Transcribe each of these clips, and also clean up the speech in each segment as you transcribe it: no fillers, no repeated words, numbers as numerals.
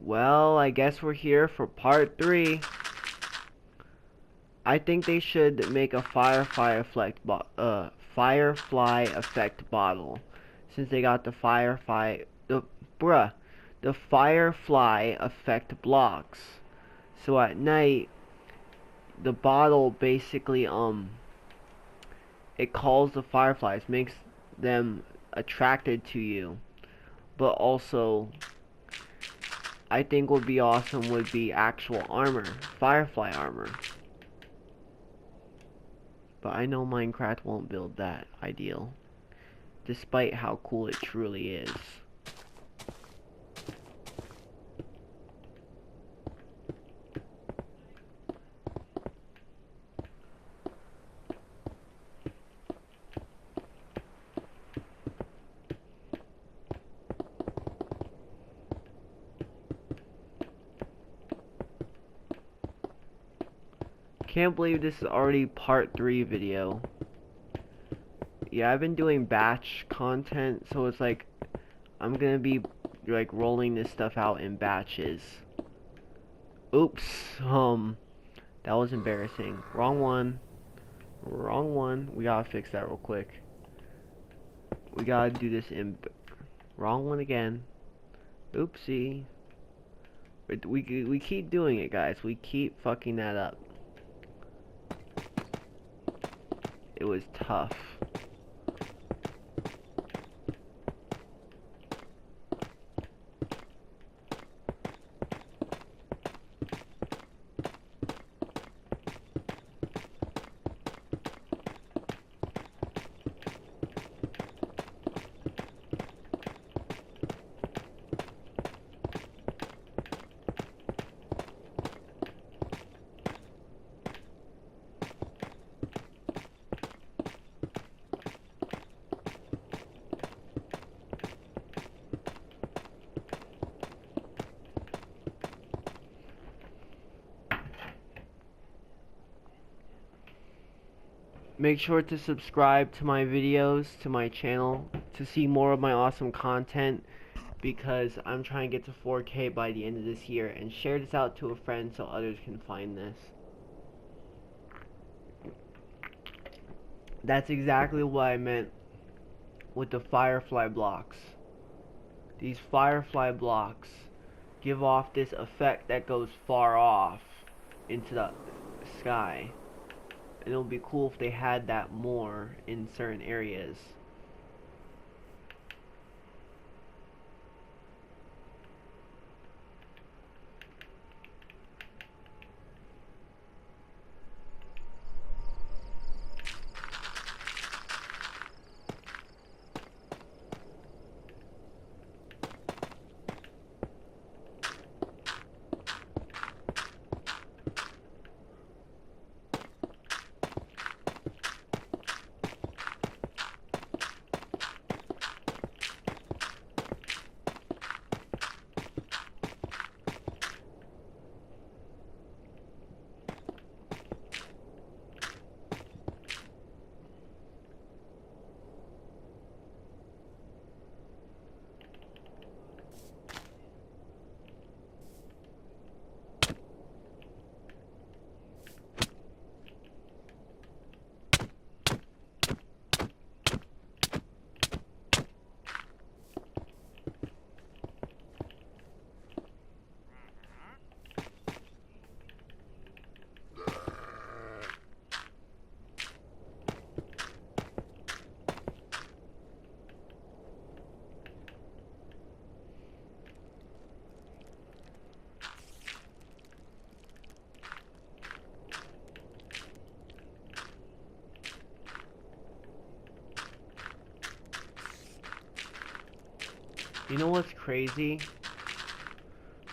Well, I guess we're here for part 3. I think they should make a firefly effect bottle, since they got the firefly effect blocks. So at night, the bottle basically it calls the fireflies, makes them attracted to you, but also I think would be awesome would be actual armor, firefly armor. But I know Minecraft won't build that ideal, despite how cool it truly is. Can't believe this is already part 3 video. Yeah, I've been doing batch content, so it's like I'm gonna be like rolling this stuff out in batches. Oops, that was embarrassing. Wrong one. Wrong one. We gotta fix that real quick. We gotta do this in wrong one again. Oopsie. We keep doing it, guys. We keep fucking that up. It was tough. Make sure to subscribe to my videos, to my channel, to see more of my awesome content, because I'm trying to get to 4K by the end of this year, and share this out to a friend so others can find this. That's exactly what I meant with the firefly blocks. These firefly blocks give off this effect that goes far off into the sky. And it would be cool if they had that more in certain areas. You know what's crazy?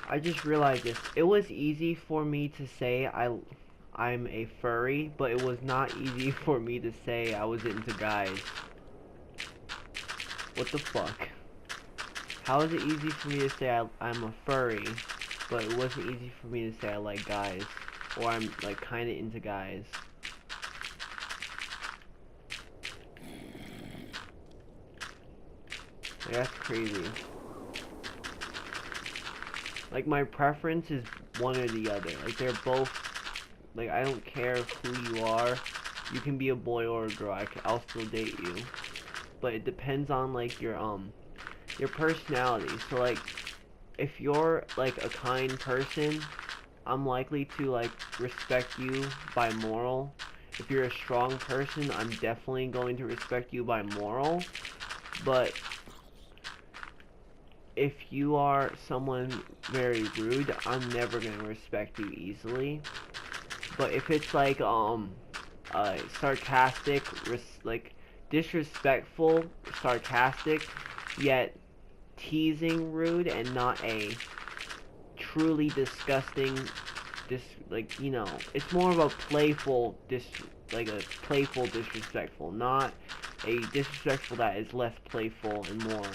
I just realized this. It was easy for me to say I'm a furry, but it was not easy for me to say I was into guys. What the fuck? How is it easy for me to say I'm a furry, but it wasn't easy for me to say I like guys, or I'm like kinda into guys? Like, that's crazy. Like, my preference is one or the other. Like, they're both, like, I don't care who you are. You can be a boy or a girl. I'll still date you. But it depends on, like, your personality. So, like, if you're, like, a kind person, I'm likely to, like, respect you by moral. If you're a strong person, I'm definitely going to respect you by moral. But if you are someone very rude, I'm never gonna respect you easily. But if it's like sarcastic, like disrespectful, sarcastic, yet teasing, rude, and not a truly disgusting, like, you know, it's more of a playful like a playful disrespectful, not a disrespectful that is less playful and more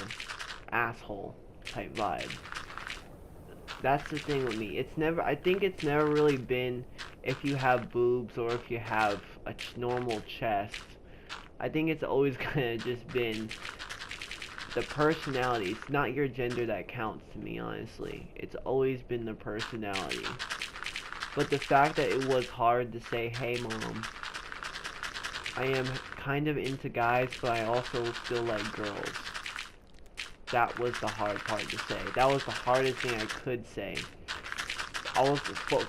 asshole type vibe. That's the thing with me. I think it's never really been if you have boobs or if you have a normal chest. I think it's always gonna just been the personality. It's not your gender that counts to me, honestly. It's always been the personality. But the fact that it was hard to say, hey mom, I am kind of into guys, but I also still like girls. That was the hard part to say. That was the hardest thing I could say. I was for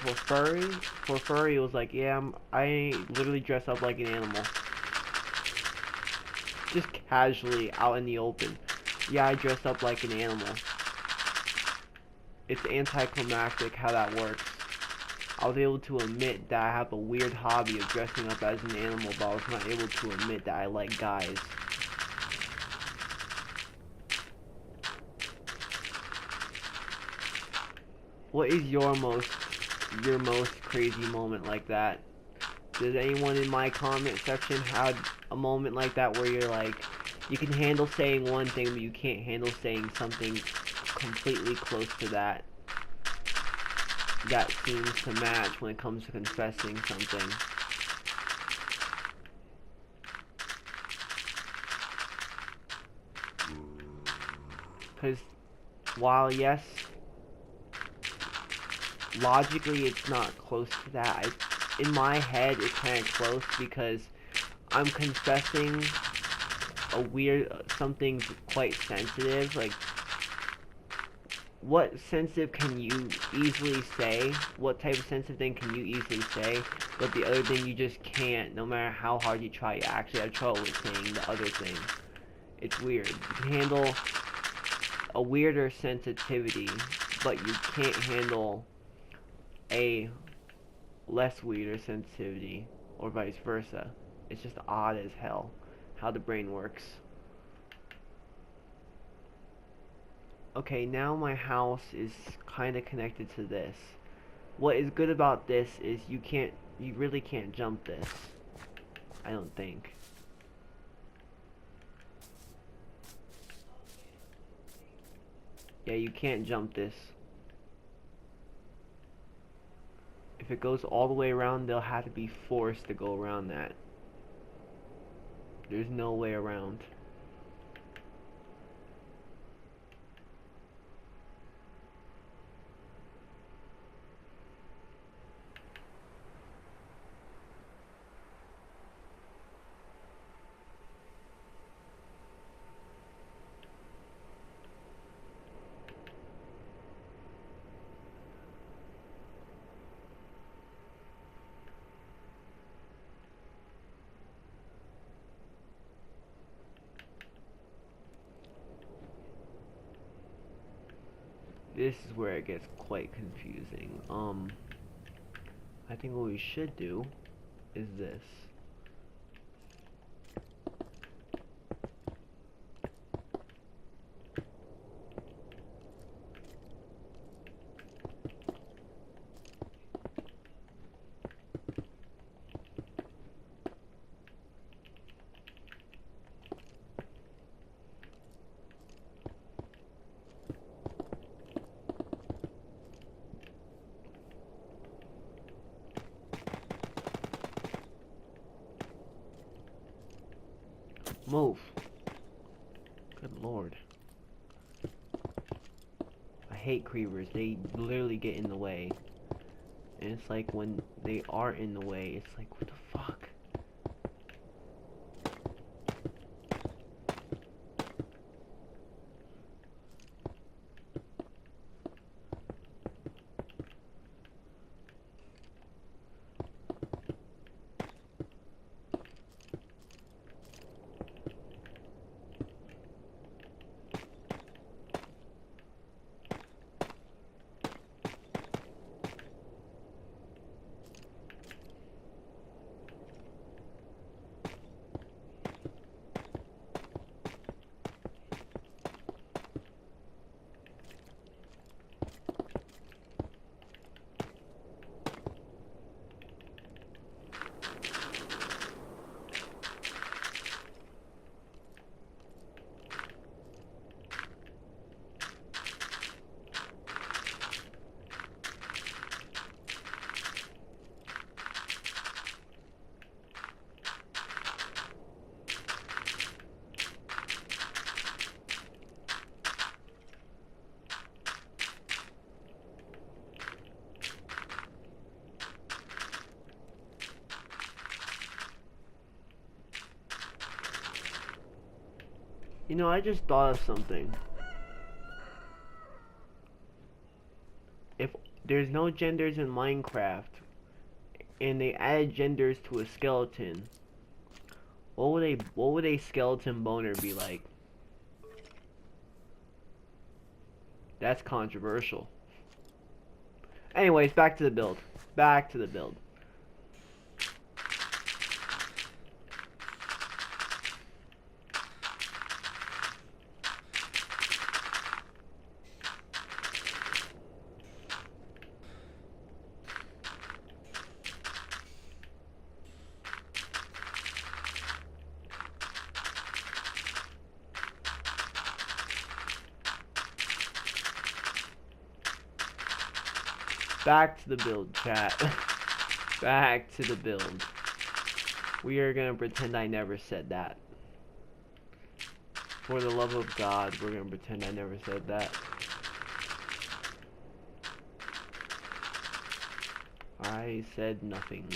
furry. It was like, yeah, I literally dress up like an animal, just casually out in the open. Yeah, I dress up like an animal. It's anticlimactic how that works. I was able to admit that I have a weird hobby of dressing up as an animal, but I was not able to admit that I like guys. What is your most crazy moment like that? Does anyone in my comment section have a moment like that where you're like, you can handle saying one thing, but you can't handle saying something completely close to that? That seems to match when it comes to confessing something. Because while yes, logically it's not close to that, in my head it's kind of close because I'm confessing a weird, something quite sensitive. Like, what sensitive can you easily say? What type of sensitive thing can you easily say? But the other thing you just can't, no matter how hard you try. You actually have trouble with saying the other thing. It's weird. You can handle a weirder sensitivity, but you can't handle a less weirder sensitivity, or vice versa. It's just odd as hell how the brain works. Okay, now my house is kind of connected to this. What is good about this is you really can't jump this. I don't think. Yeah, you can't jump this. If it goes all the way around, they'll have to be forced to go around that. There's no way around. This is where it gets quite confusing. I think what we should do is this. hate creepers. They literally get in the way. And it's like when they are in the way, it's like, what the fuck? You know, I just thought of something. If there's no genders in Minecraft, and they add genders to a skeleton, what would a skeleton boner be like? That's controversial. Anyways, back to the build. Back to the build. Back to the build, chat. Back to the build. We are gonna pretend I never said that. For the love of God, we're gonna pretend I never said that. I said nothing.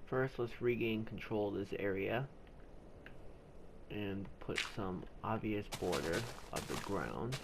First, let's regain control of this area and put some obvious border of the ground.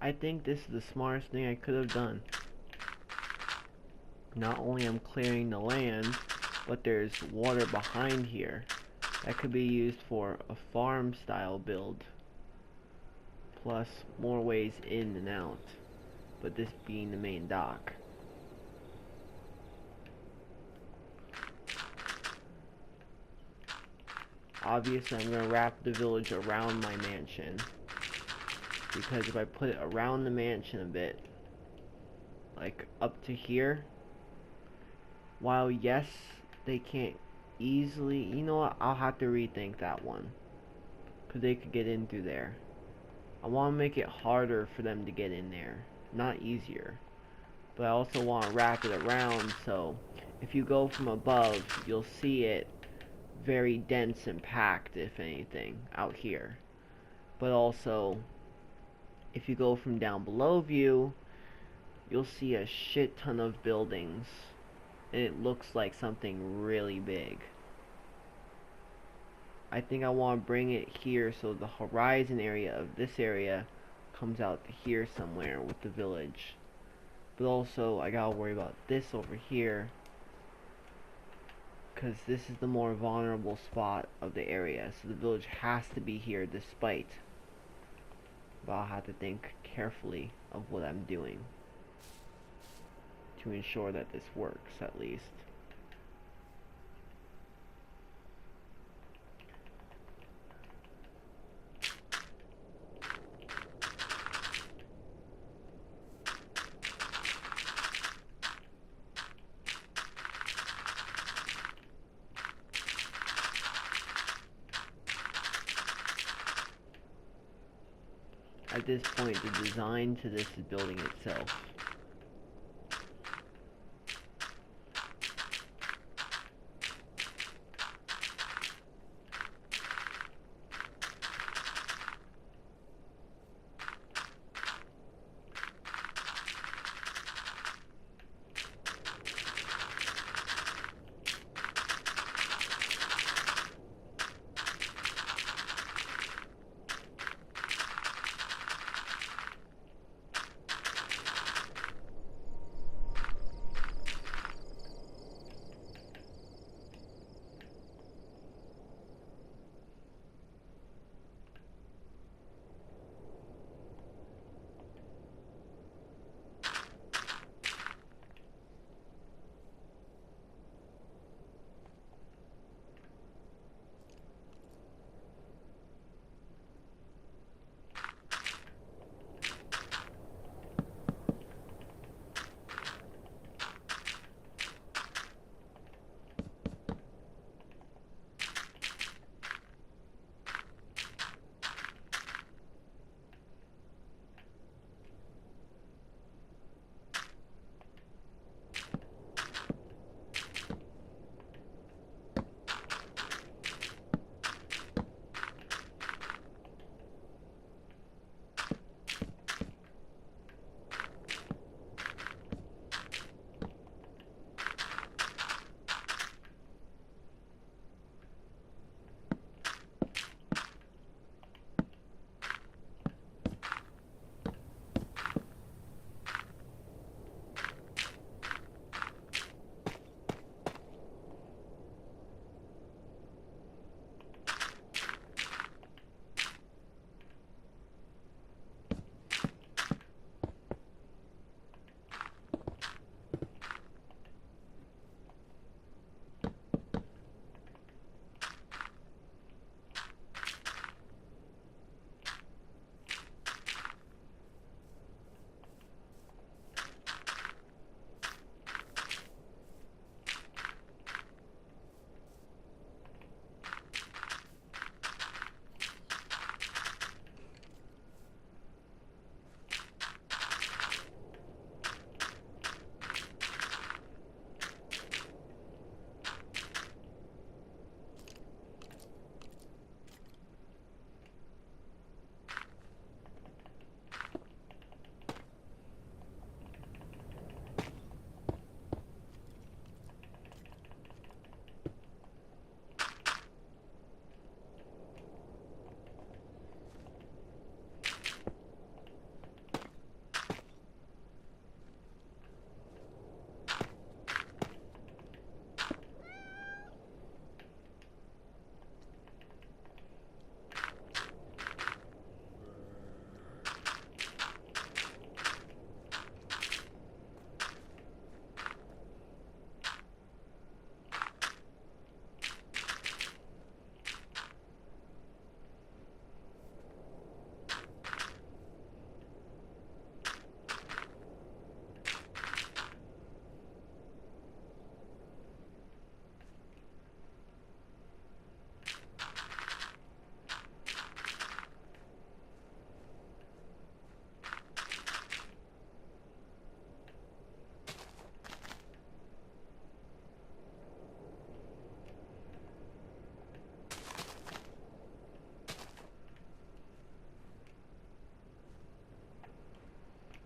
I think this is the smartest thing I could have done. Not only I'm clearing the land, but there's water behind here that could be used for a farm style build. Plus more ways in and out, but this being the main dock. Obviously I'm going to wrap the village around my mansion, because if I put it around the mansion a bit, like up to here, while yes, they can't easily, you know what, I'll have to rethink that one, because they could get in through there. I want to make it harder for them to get in there, not easier. But I also want to wrap it around so if you go from above, you'll see it very dense and packed, if anything, out here. But also, if you go from down below view, you'll see a shit ton of buildings, and it looks like something really big. I think I want to bring it here so the horizon area of this area comes out to here somewhere with the village. But also, I gotta worry about this over here, because this is the more vulnerable spot of the area, so the village has to be here despite. But I'll have to think carefully of what I'm doing to ensure that this works, at least. At this point, the design to this is building itself.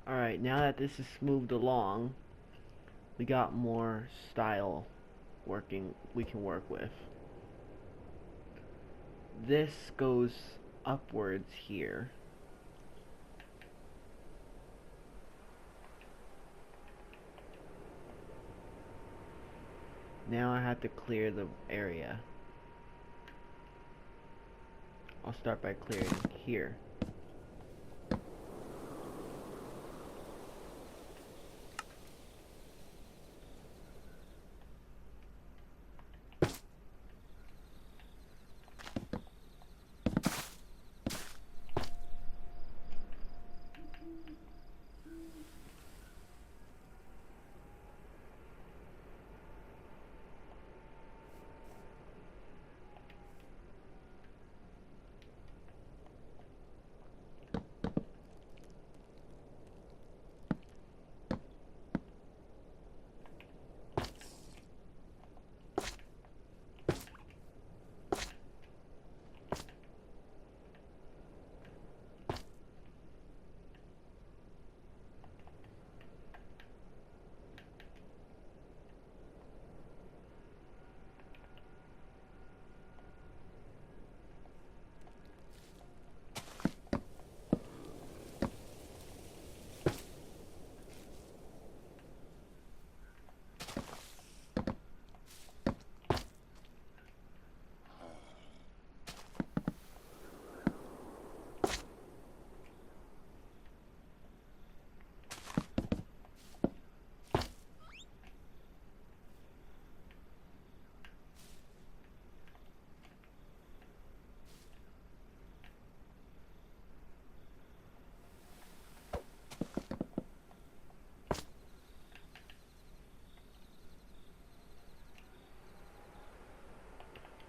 Alright, now that this is moved along, we got more style we can work with. This goes upwards here. Now I have to clear the area. I'll start by clearing here.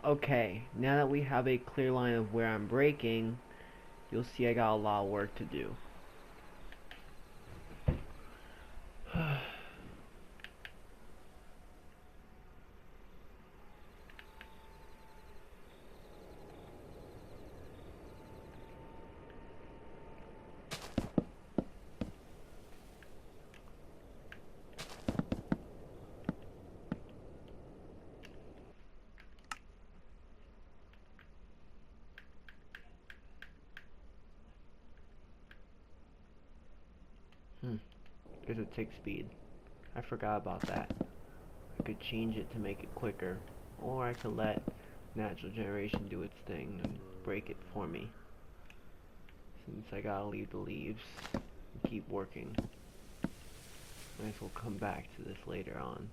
Okay, now that we have a clear line of where I'm breaking, you'll see I got a lot of work to do. Because it takes speed. I forgot about that. I could change it to make it quicker, or I could let natural generation do its thing and break it for me. Since I gotta leave the leaves and keep working, might as well come back to this later on.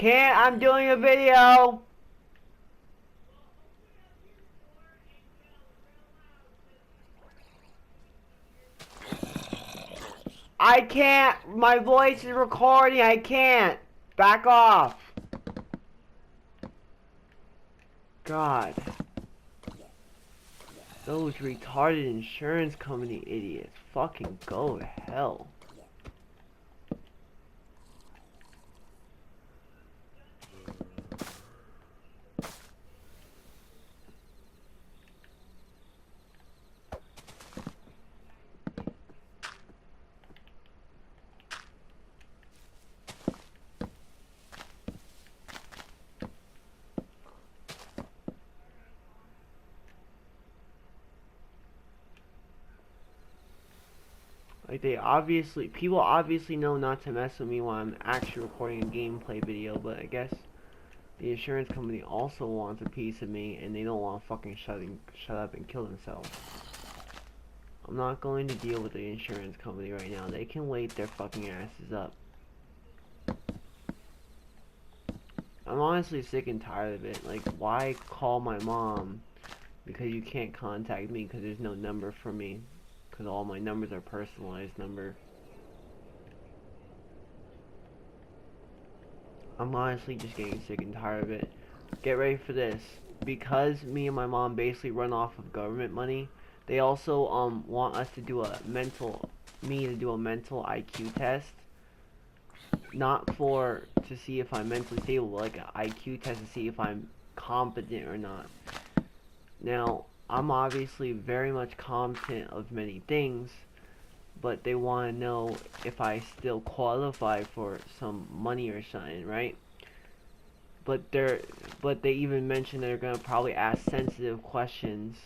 can't. I'm doing a video. I can't. My voice is recording. I can't. Back off. God. Those retarded insurance company idiots. Fucking go to hell. Like, people obviously know not to mess with me while I'm actually recording a gameplay video, but I guess the insurance company also wants a piece of me, and they don't want to fucking shut up and kill themselves. I'm not going to deal with the insurance company right now. They can wait their fucking asses up. I'm honestly sick and tired of it. Like, why call my mom because you can't contact me because there's no number for me? Because all my numbers are personalized number. I'm honestly just getting sick and tired of it. Get ready for this. Because me and my mom basically run off of government money, they also want us to do a mental IQ test. Not to see if I'm mentally stable, but like an IQ test to see if I'm competent or not. Now, I'm obviously very much competent of many things, but they want to know if I still qualify for some money or something, right? But they even mentioned they're gonna probably ask sensitive questions,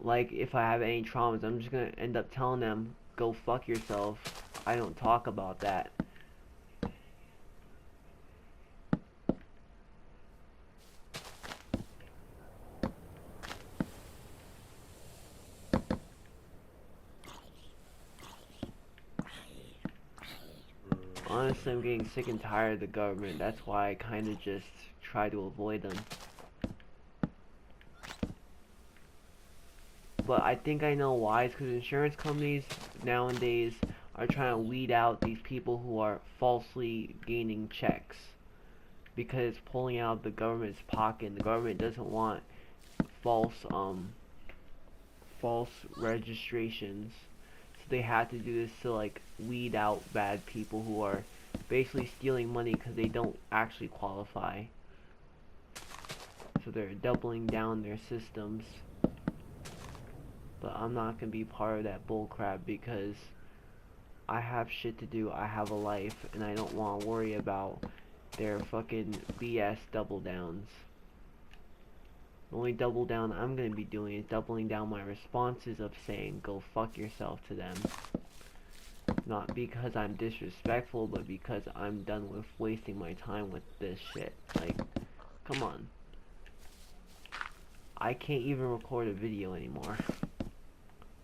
like if I have any traumas. I'm just gonna end up telling them, go fuck yourself. I don't talk about that. Honestly, I'm getting sick and tired of the government. That's why I kind of just try to avoid them. But I think I know why. It's because insurance companies nowadays are trying to weed out these people who are falsely gaining checks. Because it's pulling out of the government's pocket. And the government doesn't want false registrations. So they have to do this to like weed out bad people who are basically stealing money because they don't actually qualify. So they're doubling down their systems. But I'm not gonna be part of that bullcrap because I have shit to do. I have a life, and I don't want to worry about their fucking BS double downs. The only double down I'm gonna be doing is doubling down my responses of saying go fuck yourself to them. Not because I'm disrespectful, but because I'm done with wasting my time with this shit. Like, come on. I can't even record a video anymore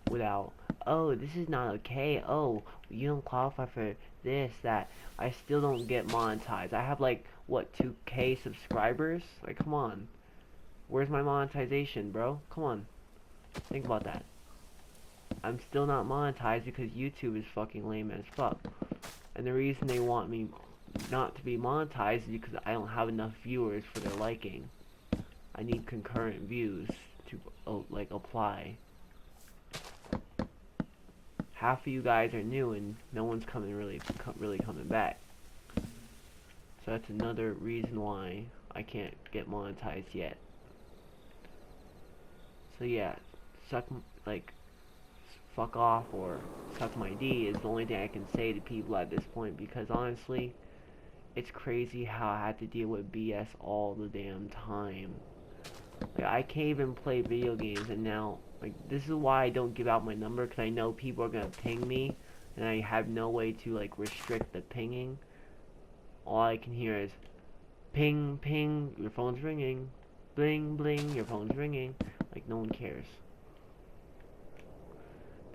without, oh, this is not okay, oh, you don't qualify for this, that. I still don't get monetized. I have like, what, 2K subscribers? Like, come on. Where's my monetization, bro? Come on. Think about that. I'm still not monetized because YouTube is fucking lame as fuck. And the reason they want me not to be monetized is because I don't have enough viewers for their liking. I need concurrent views to, like, apply. Half of you guys are new and no one's really coming back. So that's another reason why I can't get monetized yet. So yeah, fuck off or suck my D is the only thing I can say to people at this point, because honestly, it's crazy how I have to deal with BS all the damn time. Like, I can't even play video games, and now, like, this is why I don't give out my number, because I know people are gonna ping me, and I have no way to, like, restrict the pinging. All I can hear is, ping, ping, your phone's ringing, bling, bling, your phone's ringing. Like, no one cares.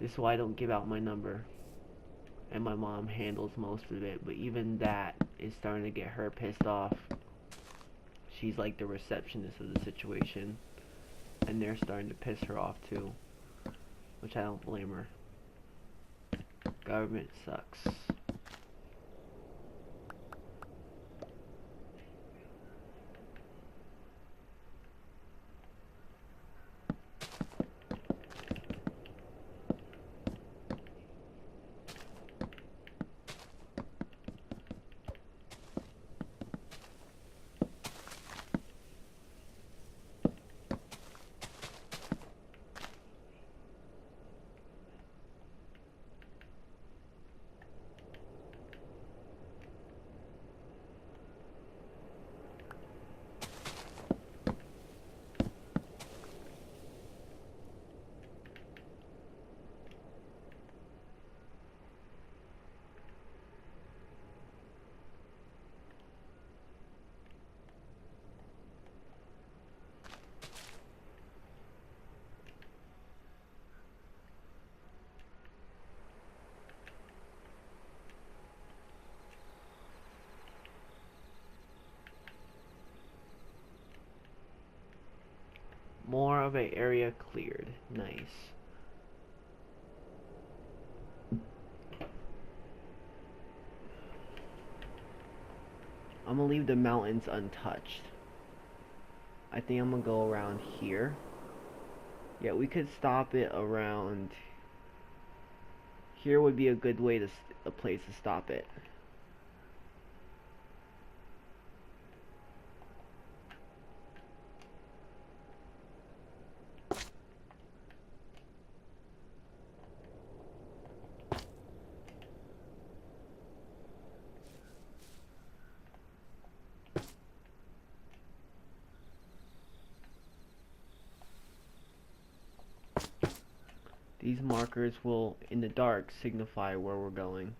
This is why I don't give out my number. And my mom handles most of it, but even that, is starting to get her pissed off. She's like the receptionist of the situation, and they're starting to piss her off too, which I don't blame her. Government sucks. More of an area cleared. Nice. I'm gonna leave the mountains untouched. I think I'm gonna go around here. Yeah, we could stop it around here. Would be a good way to a place to stop it. These markers will, in the dark, signify where we're going.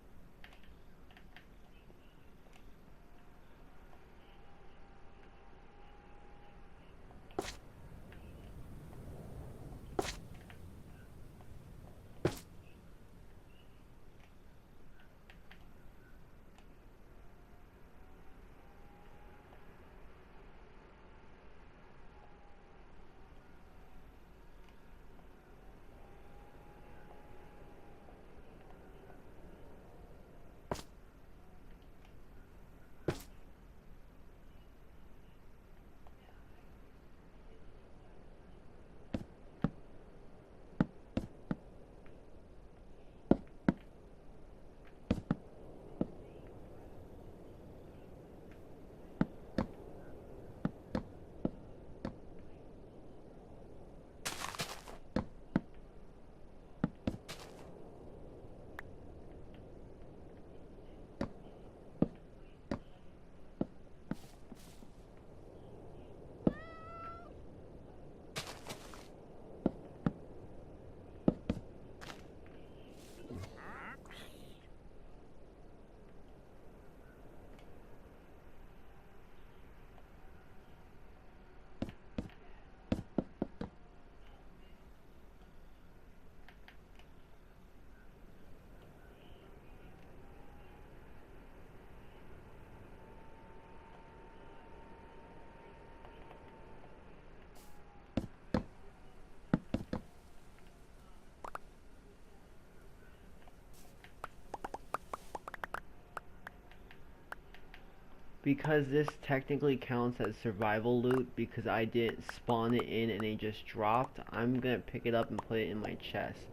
Because this technically counts as survival loot because I didn't spawn it in and it just dropped, I'm gonna pick it up and put it in my chest.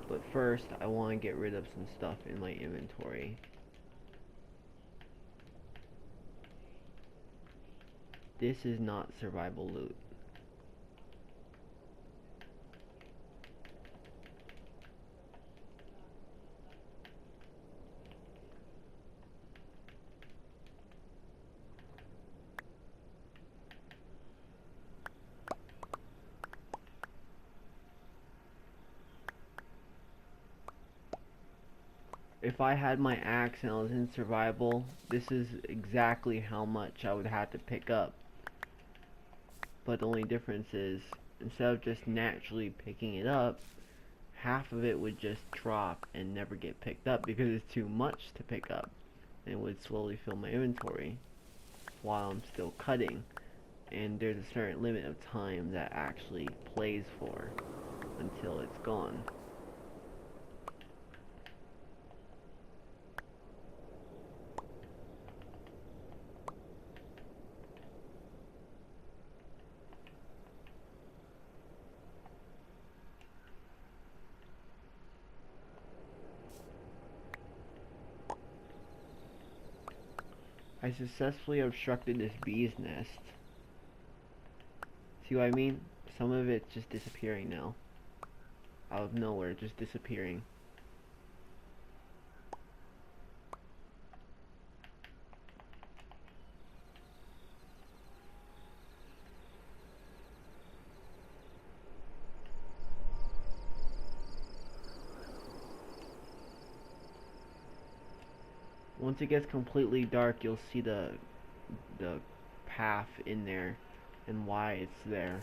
But first, I want to get rid of some stuff in my inventory. This is not survival loot. If I had my axe and I was in survival, this is exactly how much I would have to pick up. But the only difference is, instead of just naturally picking it up, half of it would just drop and never get picked up because it's too much to pick up. and it would slowly fill my inventory while I'm still cutting. And there's a certain limit of time that actually plays for until it's gone. I successfully obstructed this bee's nest. See what I mean? Some of it's just disappearing now. Out of nowhere, just disappearing. Once it gets completely dark, you'll see the path in there and why it's there.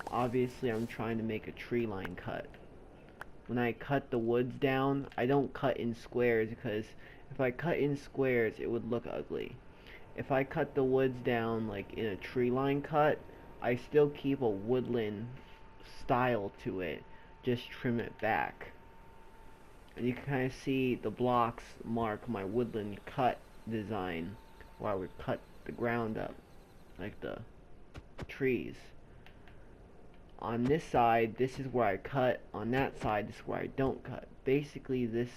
Obviously, I'm trying to make a tree line cut. When I cut the woods down, I don't cut in squares because if I cut in squares, it would look ugly. If I cut the woods down like in a tree line cut, I still keep a woodland style to it, just trim it back. And you can kind of see the blocks mark my woodland cut design, where I would cut the ground up, like the trees. On this side, this is where I cut. On that side, this is where I don't cut. Basically, this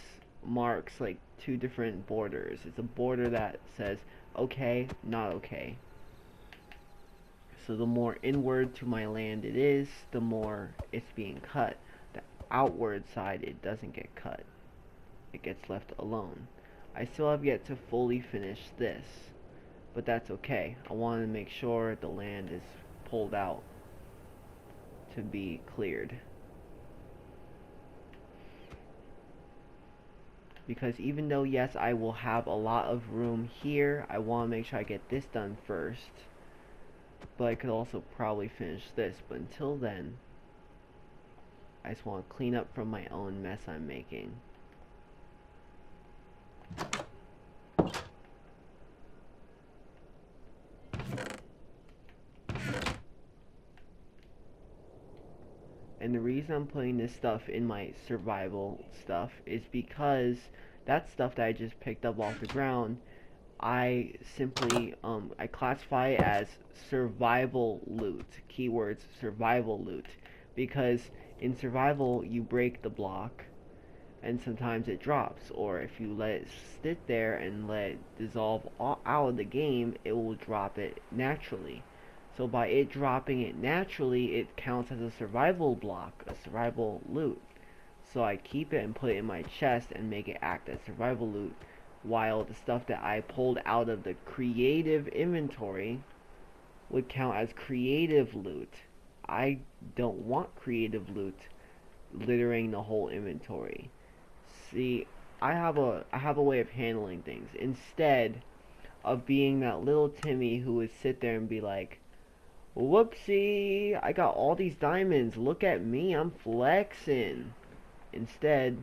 marks like two different borders. It's a border that says, okay, not okay. So the more inward to my land it is, the more it's being cut. The outward side, it doesn't get cut. It gets left alone. I still have yet to fully finish this, but that's okay. I want to make sure the land is pulled out to be cleared. Because even though, yes, I will have a lot of room here, I want to make sure I get this done first. But I could also probably finish this. But until then, I just want to clean up from my own mess I'm making. And the reason I'm putting this stuff in my survival stuff is because that stuff that I just picked up off the ground, I simply, I classify it as survival loot. Keywords, survival loot. Because in survival, you break the block, and sometimes it drops. Or if you let it sit there and let it dissolve out of the game, it will drop it naturally. So by it dropping it naturally, it counts as a survival block, a survival loot. So I keep it and put it in my chest and make it act as survival loot, while the stuff that I pulled out of the creative inventory would count as creative loot. I don't want creative loot littering the whole inventory. See, I have a way of handling things. Instead of being that little Timmy who would sit there and be like, whoopsie, I got all these diamonds, look at me, I'm flexing. Instead,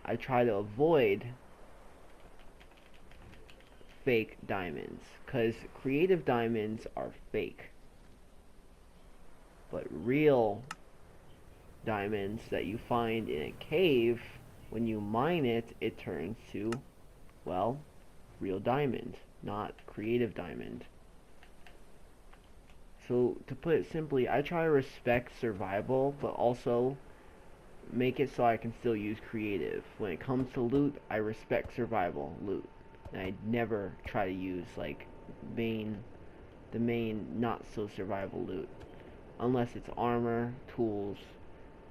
I try to avoid fake diamonds, because creative diamonds are fake. But real diamonds that you find in a cave, when you mine it, it turns to, well, real diamond, not creative diamond. So, to put it simply, I try to respect survival, but also make it so I can still use creative. When it comes to loot, I respect survival loot. And I never try to use, like, the main not-so-survival loot. Unless it's armor, tools,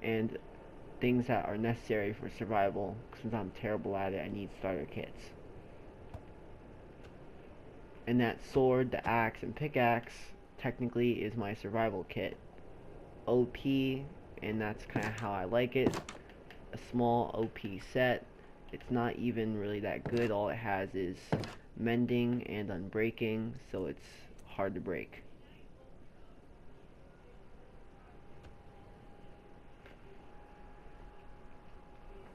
and things that are necessary for survival. Since I'm terrible at it, I need starter kits. And that sword, the axe, and pickaxe technically is my survival kit. OP, and that's kind of how I like it. A small OP set. It's not even really that good. All it has is mending and unbreaking, so it's hard to break.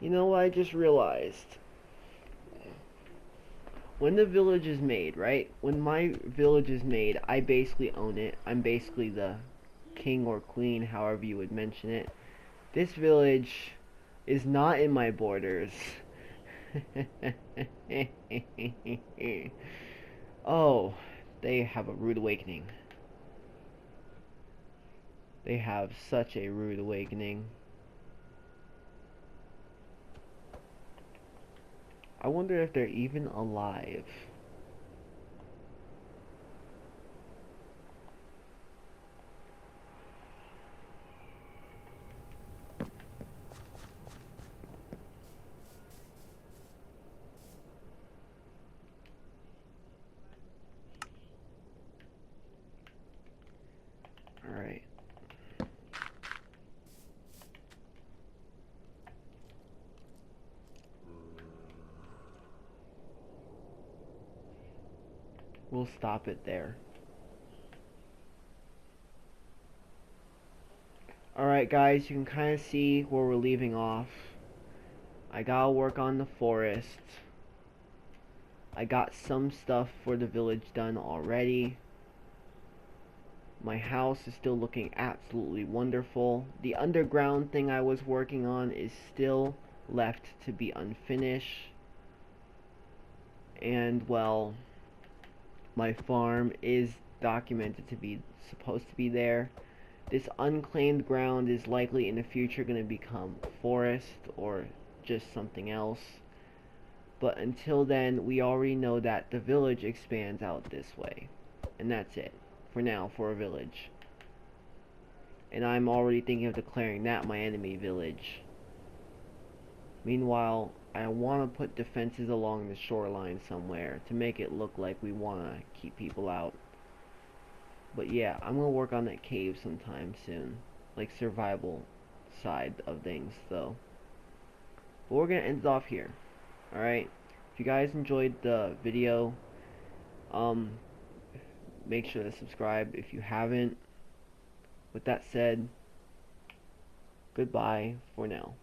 You know what I just realized? when the village is made, right? When my village is made, I basically own it. I'm basically the king or queen, however you would mention it. This village is not in my borders. Oh, they have a rude awakening. They have such a rude awakening. I wonder if they're even alive. Alright. We'll stop it there. Alright guys, you can kind of see where we're leaving off. I gotta work on the forest. I got some stuff for the village done already. My house is still looking absolutely wonderful. The underground thing I was working on is still left to be unfinished. And well, my farm is documented to be supposed to be there. This unclaimed ground is likely in the future going to become forest or just something else. But until then, we already know that the village expands out this way. And that's it, for now, for a village. And I'm already thinking of declaring that my enemy village. Meanwhile, I want to put defenses along the shoreline somewhere to make it look like we want to keep people out. But yeah, I'm going to work on that cave sometime soon. Like survival side of things, though. But we're going to end it off here. Alright? If you guys enjoyed the video, make sure to subscribe if you haven't. With that said, goodbye for now.